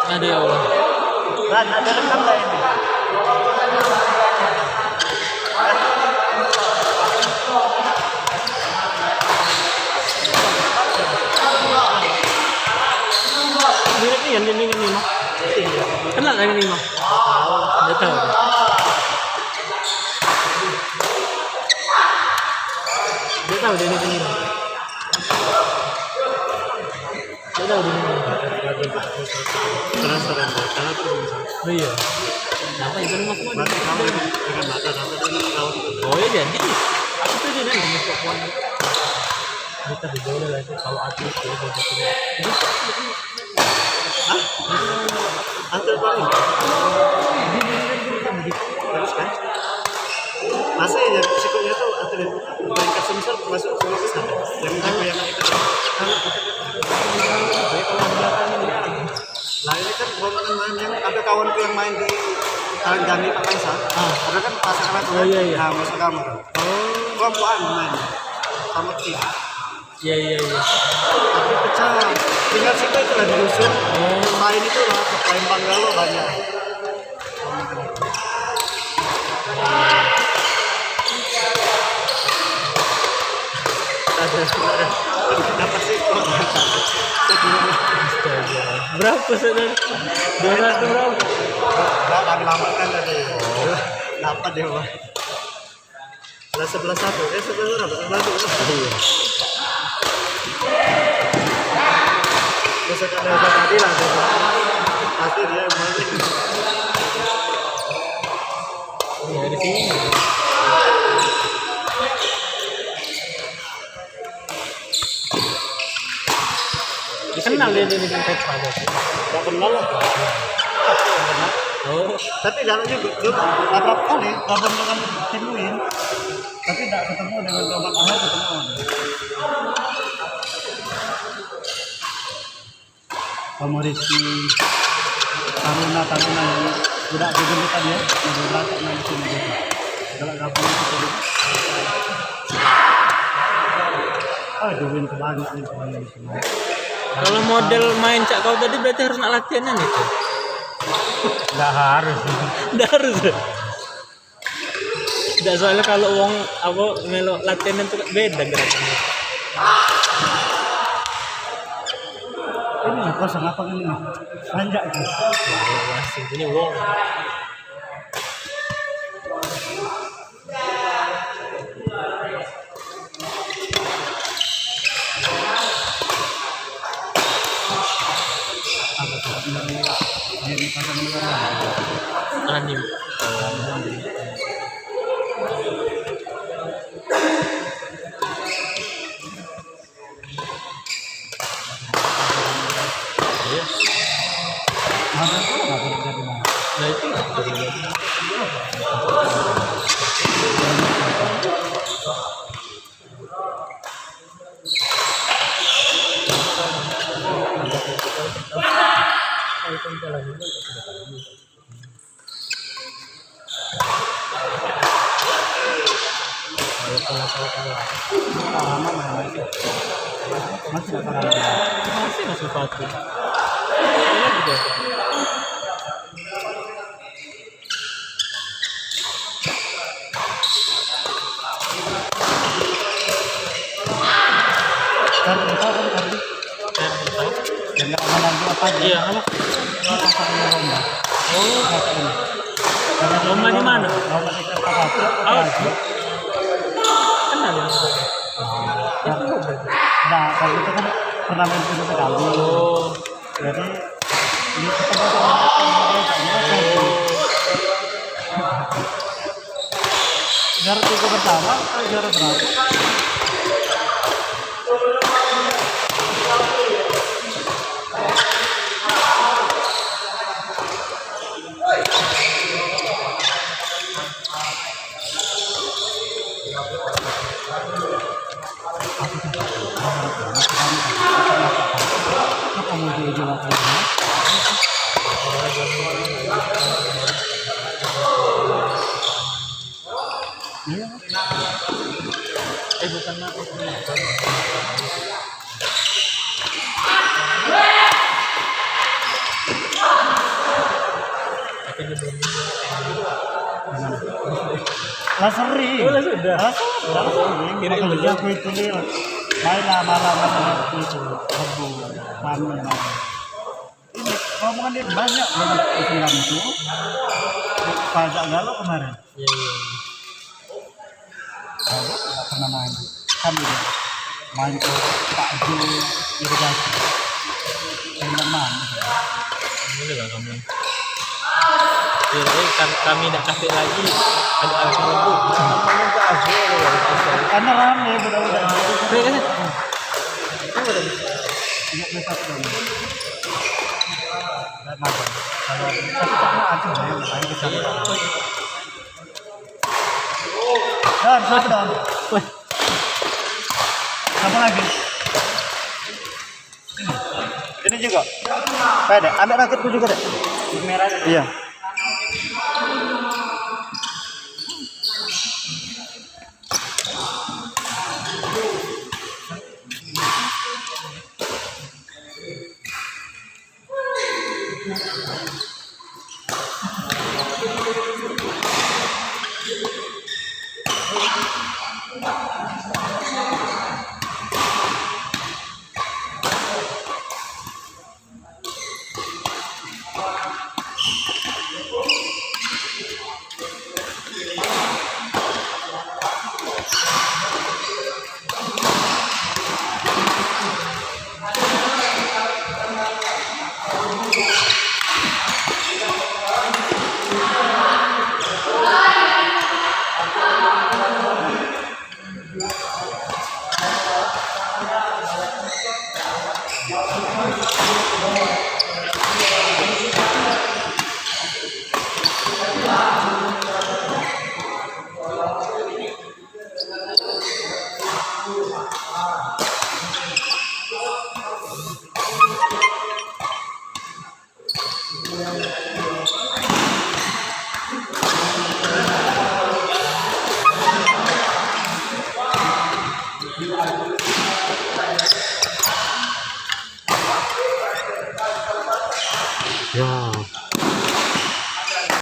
Ada ya Allah. Ada rekam nggak ini? Ini yang ini mah. Kenal kan ini mah? Tidak tahu. Dia tahu dia ini. Dia tahu dia ini. Penasaran deh, karena tuh Oh iya. Kenapa itu mas? berarti kamu dengan mata tahu. Oh iya jadi. Aku tuh dia nih masuk kuan. Kita dijual lah itu kalau aku itu jadi. Hah? Antar paling. Terus kan? Masih ya psikonya tuh atlet peringkat semisal masuk semua besar. Yang itu. Nah ini kan rombongan main yang ada kawanku yang main di Karangjani Pak Kaisar. Karena kan pasangan aku. Oh iya. Nah masuk kamar. Rombokan main sama tim. Iya. Tapi pecah. Tinggal situ itu lah di dusun. Main itu lah pemain Panggalo banyak. Ada apa sih? Berapa saudara? 200 berapa? Enggak kami lamakan tadi. Dapat dia Pak. 11-1. 11 berapa? 11. Iya. Terus ada tadi lah. Pasti dia main. Ya di sini. Kenal dia dengan coach Pada. Enggak kenal lah. Oh, Tapi dalam juga beberapa kali gabung dengan tim Win. Tapi tidak ketemu dengan babak akhir ketemu. Komodisi Taruna yang tidak digelukan ya, beberapa main sini gitu. Kalau gabung itu Win kebanyakan nih pemain semua. kalau model main cak kau tadi berarti harus nak latihanan itu. Enggak harus. Nggak harus. Tidak soalnya kalau uang apa melo latihan itu beda gerakannya. Ini kosong apa ini? Banyak itu. Masih ini uang. Jadi pasangan negara. Anim. Nah itu masih sepatu. Ini juga. Iya, apa? Lomba di mana? Oh, kenal ya? Nah, kalau itu kan turnamen itu sekali. Oh, Jadi ini kita juara 3 bersama atau juara berapa? Apa mau juara lagi? Iya. Bukan aku. Tapi dia belum. Lah sering. Oh, lah sudah. Kira kerja aku itu nih. Main malam itu. Rabu, malam. Ini ngomongan dia banyak banget Islam itu. Pajak galau kemarin. Iya, iya. Aku nggak pernah main. Kami main ke Pak Jo irigasi. Teman-teman. Ini lah kami. Ya, kan kami nak kasih lagi ada alat nunggu. Namanya ke Azul. Karena rame budak-budak. Baik kan? Apa tadi? Ingat besok dong. Dan apa? Kalau satu-satu aja ya, main ke sana. Dan satu dong. Wih, Apa lagi? Ini juga. Kayak deh, ambil raketku juga deh. Merah. Iya.